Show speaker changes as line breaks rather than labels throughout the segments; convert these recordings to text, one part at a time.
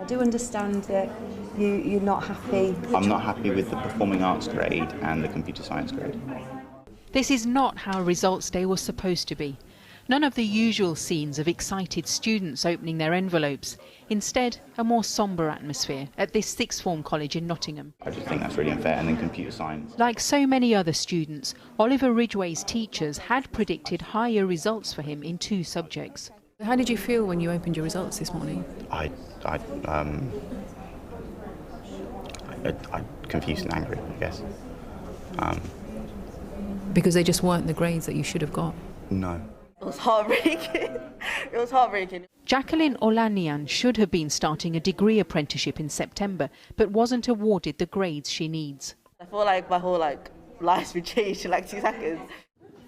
I do understand that you're not happy.
I'm not happy with the performing arts grade and the computer science grade.
This is not how results day was supposed to be. None of the usual scenes of excited students opening their envelopes. Instead, a more sombre atmosphere at this sixth form college in Nottingham.
I just think that's really unfair. And then computer science.
Like so many other students, Oliver Ridgway's teachers had predicted higher results for him in 2 subjects.
How did you feel when you opened your results this morning?
I confused and angry, I guess.
Because they just weren't the grades that you should have got?
No.
It was heartbreaking. It was heartbreaking.
Jacqueline Olanian should have been starting a degree apprenticeship in September, but wasn't awarded the grades she needs.
I feel like my whole life's been changed in 2 seconds.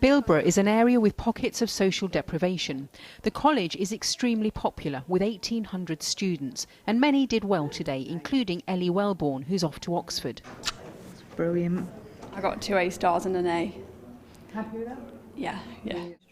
Bilborough is an area with pockets of social deprivation. The college is extremely popular with 1,800 students, and many did well today, including Ellie Wellborn, who's off to Oxford.
Brilliant. I got 2 A stars and an A.
Happy with that?
Yeah.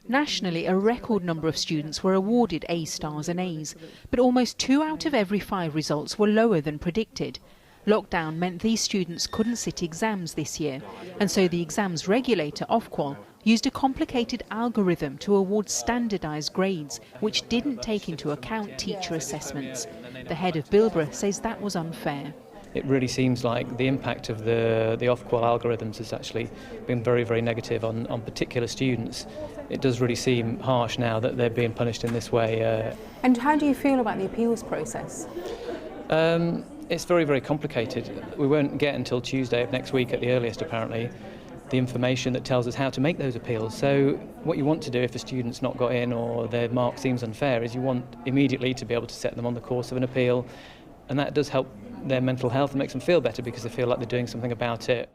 Nationally, a record number of students were awarded A stars and A's, but almost 2 out of every 5 results were lower than predicted. Lockdown meant these students couldn't sit exams this year, and so the exams regulator, Ofqual, used a complicated algorithm to award standardised grades, which didn't take into account teacher assessments. The head of Bilborough says that was unfair.
It really seems like the impact of the Ofqual algorithms has actually been very, very negative on particular students. It does really seem harsh now that they're being punished in this way.
And how do you feel about the appeals process?
It's very, very complicated. We won't get until Tuesday of next week at the earliest, apparently, the information that tells us how to make those appeals. So what you want to do if a student's not got in or their mark seems unfair is you want immediately to be able to set them on the course of an appeal, and that does help their mental health and makes them feel better because they feel like they're doing something about it.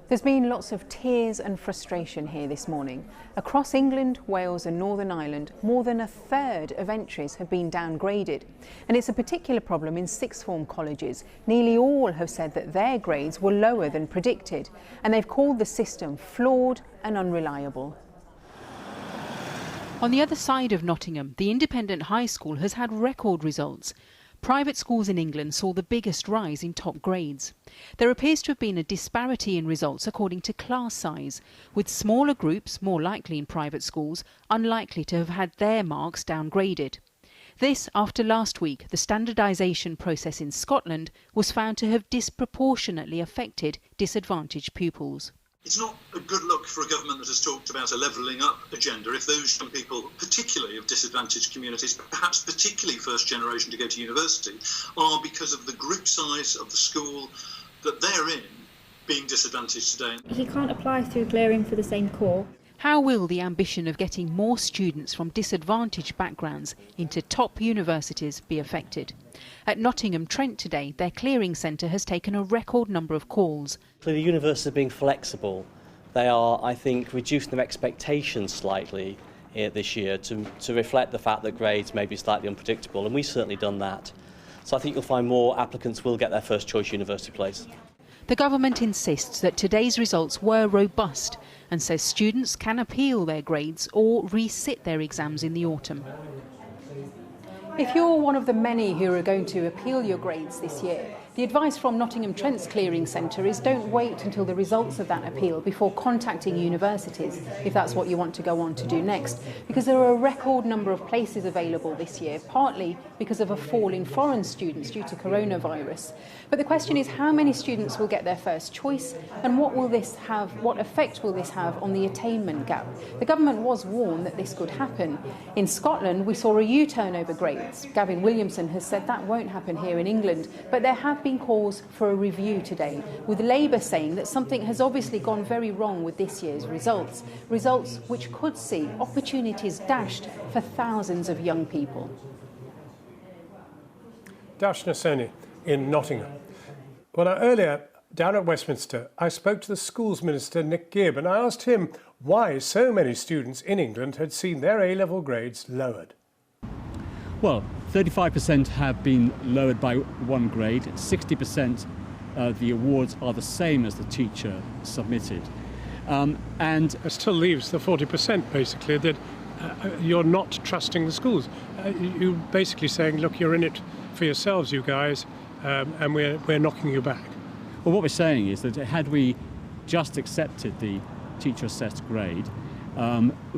There's been lots of tears and frustration here this morning. Across England, Wales and Northern Ireland, more than 1/3 of entries have been downgraded. And it's a particular problem in sixth form colleges. Nearly all have said that their grades were lower than predicted, and they've called the system flawed and unreliable.
On the other side of Nottingham, the independent high school has had record results. Private schools in England saw the biggest rise in top grades. There appears to have been a disparity in results according to class size, with smaller groups, more likely in private schools, unlikely to have had their marks downgraded. This after last week the standardisation process in Scotland was found to have disproportionately affected disadvantaged pupils.
It's not a good look for a government that has talked about a levelling up agenda if those young people, particularly of disadvantaged communities, perhaps particularly first generation to go to university, are, because of the group size of the school that they're in, being disadvantaged today.
He can't apply through clearing for the same core.
How will the ambition of getting more students from disadvantaged backgrounds into top universities be affected? At Nottingham Trent today, their clearing centre has taken a record number of calls.
The universities are being flexible. They are, I think, reducing their expectations slightly this year to reflect the fact that grades may be slightly unpredictable, and we've certainly done that. So I think you'll find more applicants will get their first choice university place.
The government insists that today's results were robust and says students can appeal their grades or resit their exams in the autumn.
If you're one of the many who are going to appeal your grades this year, the advice from Nottingham Trent's Clearing Centre is don't wait until the results of that appeal before contacting universities, if that's what you want to go on to do next, because there are a record number of places available this year, partly because of a fall in foreign students due to coronavirus. But the question is how many students will get their first choice, and what effect will this have on the attainment gap? The government was warned that this could happen. In Scotland, we saw a U-turn over grades. Gavin Williamson has said that won't happen here in England, but there have been calls for a review today, with Labour saying that something has obviously gone very wrong with this year's results which could see opportunities dashed for thousands of young people.
Dash Nassoni in Nottingham. Well, now, earlier, down at Westminster, I spoke to the Schools Minister, Nick Gibb, and I asked him why so many students in England had seen their A-level grades lowered.
Well, 35% have been lowered by 1 grade, 60% of the awards are the same as the teacher submitted. And
it still leaves the 40% basically that you're not trusting the schools. You're basically saying, look, you're in it for yourselves, you guys, and we're knocking you back.
Well, what we're saying is that had we just accepted the teacher-assessed grade,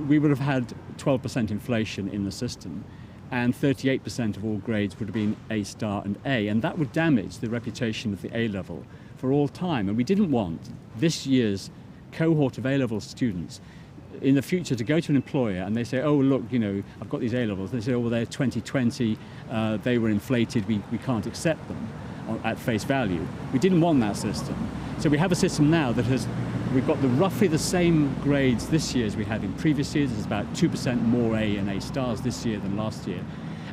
we would have had 12% inflation in the system, and 38% of all grades would have been A star and A, and that would damage the reputation of the A level for all time. And we didn't want this year's cohort of A level students in the future to go to an employer and they say, oh, look, you know, I've got these A levels. They say, oh, well, they're 2020, they were inflated, we can't accept them at face value. We didn't want that system. So we have a system now that we've got roughly the same grades this year as we had in previous years. There's about 2% more A and A stars this year than last year.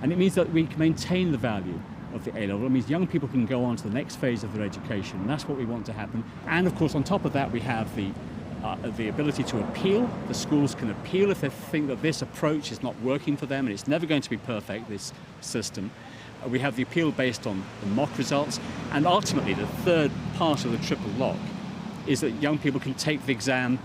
And it means that we can maintain the value of the A level. It means young people can go on to the next phase of their education, and that's what we want to happen. And of course, on top of that, we have the ability to appeal. The schools can appeal if they think that this approach is not working for them, and it's never going to be perfect, this system. We have the appeal based on the mock results, and ultimately the third part of the triple lock is that young people can take the exam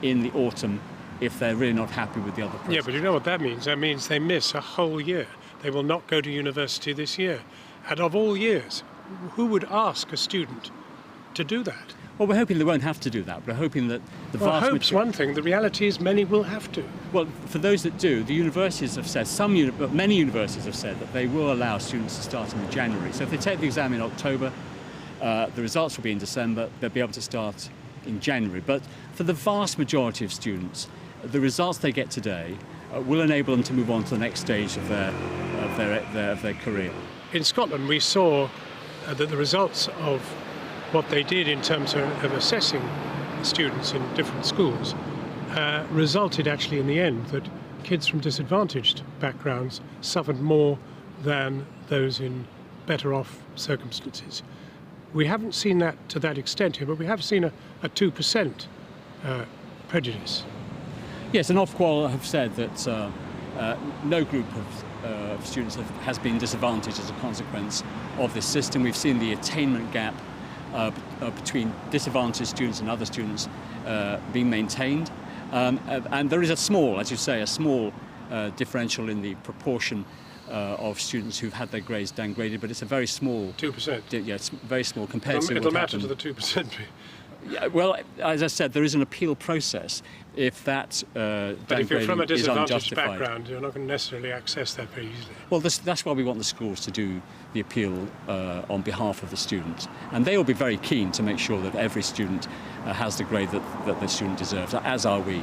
in the autumn if they're really not happy with the other process.
Yeah, but you know what that means? That means they miss a whole year. They will not go to university this year. And of all years, who would ask a student to do that?
Well, we're hoping they won't have to do that. We're hoping that the vast majority...
hope's one thing. The reality is many will have to.
Well, for those that do, the universities have said, many universities have said that they will allow students to start in January. So if they take the exam in October, the results will be in December, they'll be able to start in January. But for the vast majority of students, the results they get today will enable them to move on to the next stage of their career.
In Scotland, we saw that the results of what they did in terms of assessing students in different schools resulted actually in the end that kids from disadvantaged backgrounds suffered more than those in better off circumstances. We haven't seen that to that extent here, but we have seen a 2% prejudice.
Yes, and Ofqual have said that no group of students has been disadvantaged as a consequence of this system. We've seen the attainment gap between disadvantaged students and other students being maintained. And there is a small, as you say, a small differential in the proportion of students who've had their grades downgraded, but it's a very small...
2%?
Yeah, it's very small compared to...
It'll matter to the 2%.
Yeah, well, as I said, there is an appeal process if that
but if you're from a disadvantaged
unjustified.
background, you're not going to necessarily access that very easily.
Well, that's why we want the schools to do the appeal on behalf of the student. And they will be very keen to make sure that every student has the grade that the student deserves, as are we.